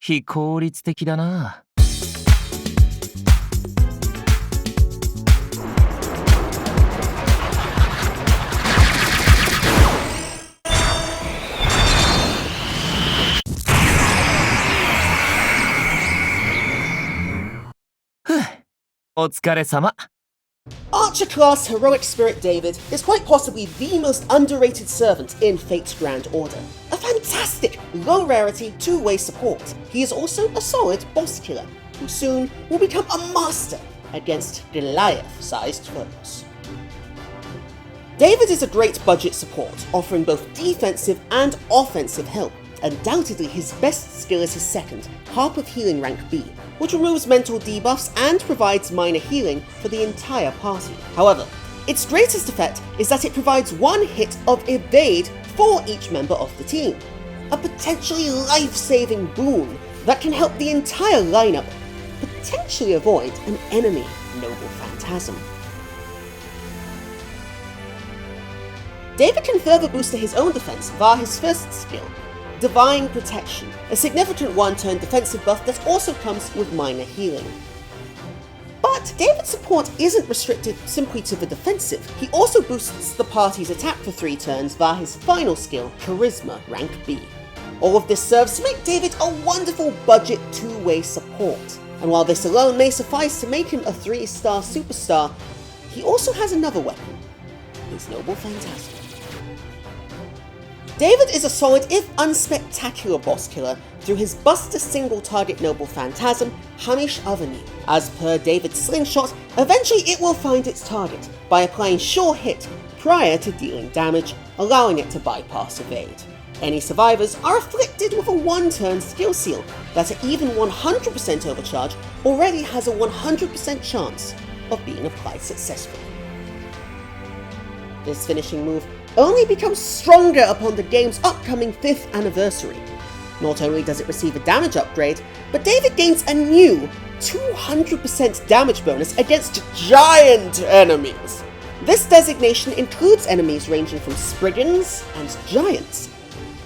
非効率的だな。ふぅ、お疲れ様。Archer-class Heroic Spirit David is quite possibly the most underrated servant in Fate's Grand Order. A fantastic, low-rarity, two-way support. He is also a solid boss killer, who soon will become a master against Goliath-sized foes. David is a great budget support, offering both defensive and offensive help. Undoubtedly, his best skill is his second, Harp of Healing rank B, which removes mental debuffs and provides minor healing for the entire party. However, its greatest effect is that it provides one hit of evade for each member of the team, a potentially life-saving boon that can help the entire lineup potentially avoid an enemy Noble Phantasm. David can further boost his own defense via his first skill, Divine Protection, a significant one-turn defensive buff that also comes with minor healing. But David's support isn't restricted simply to the defensive. He also boosts the party's attack for 3 turns via his final skill, Charisma rank B. All of this serves to make David a wonderful budget two-way support. And while this alone may suffice to make him a 3-star superstar, he also has another weapon, his Noble Phantasm. David is a solid if unspectacular boss killer through his Buster single target Noble Phantasm, Hamish Avenue. As per David's slingshot, eventually it will find its target by applying sure hit prior to dealing damage, allowing it to bypass evade. Any survivors are afflicted with a 1-turn skill seal that at even 100% overcharge already has a 100% chance of being applied successfully. This finishing move only becomes stronger upon the game's upcoming 5th anniversary. Not only does it receive a damage upgrade, but David gains a new 200% damage bonus against giant enemies. This designation includes enemies ranging from Spriggans and Giants,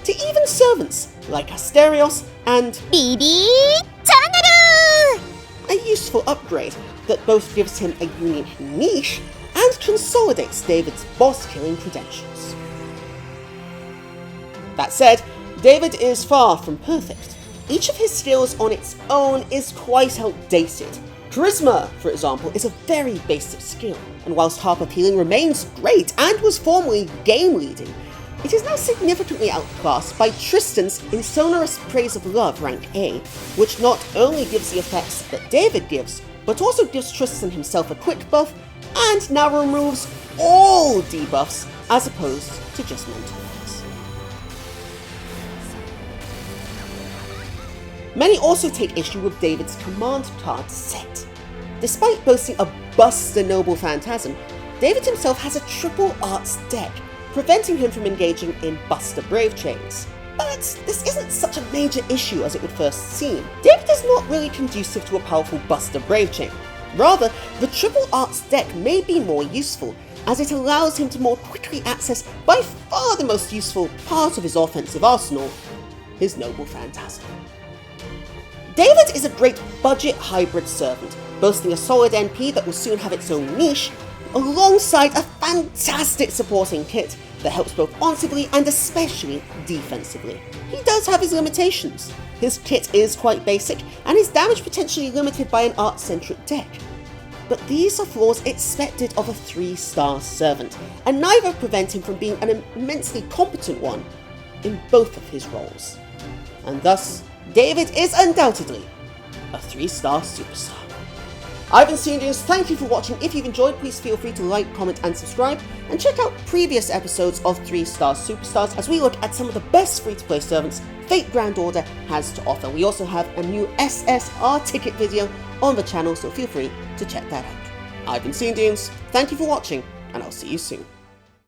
to even servants like Asterios and BB Channel! A useful upgrade that both gives him a unique niche and consolidates David's boss-killing credentials. That said, David is far from perfect. Each of his skills on its own is quite outdated. Charisma, for example, is a very basic skill, and whilst Harp of Healing remains great and was formerly game-leading, it is now significantly outclassed by Tristan's Insonorous Praise of Love rank A, which not only gives the effects that David gives, but also gives Tristan himself a quick buff and now removes all debuffs as opposed to just mental ones. Many also take issue with David's command card set. Despite boasting a Buster Noble Phantasm, David himself has a triple arts deck, preventing him from engaging in Buster Brave Chains. But this isn't such a major issue as it would first seem. David is not really conducive to a powerful Buster Brave Chain. Rather, the triple arts deck may be more useful, as it allows him to more quickly access by far the most useful part of his offensive arsenal, his Noble Phantasm. David is a great budget hybrid servant, boasting a solid NP that will soon have its own niche, alongside a fantastic supporting kit that helps both offensively and especially defensively. He does have his limitations. His kit is quite basic, and his damage potentially limited by an art-centric deck. But these are flaws expected of a 3-star servant, and neither prevent him from being an immensely competent one in both of his roles. And thus, David is undoubtedly a 3-star superstar. I've been Seniors, thank you for watching. If you've enjoyed, please feel free to like, comment and subscribe, and check out previous episodes of 3-star superstars as we look at some of the best free-to-play servants Fate Grand Order has to offer. We also have a new SSR ticket video on the channel, so feel free to check that out. I've been Seniors, thank you for watching, and I'll see you soon.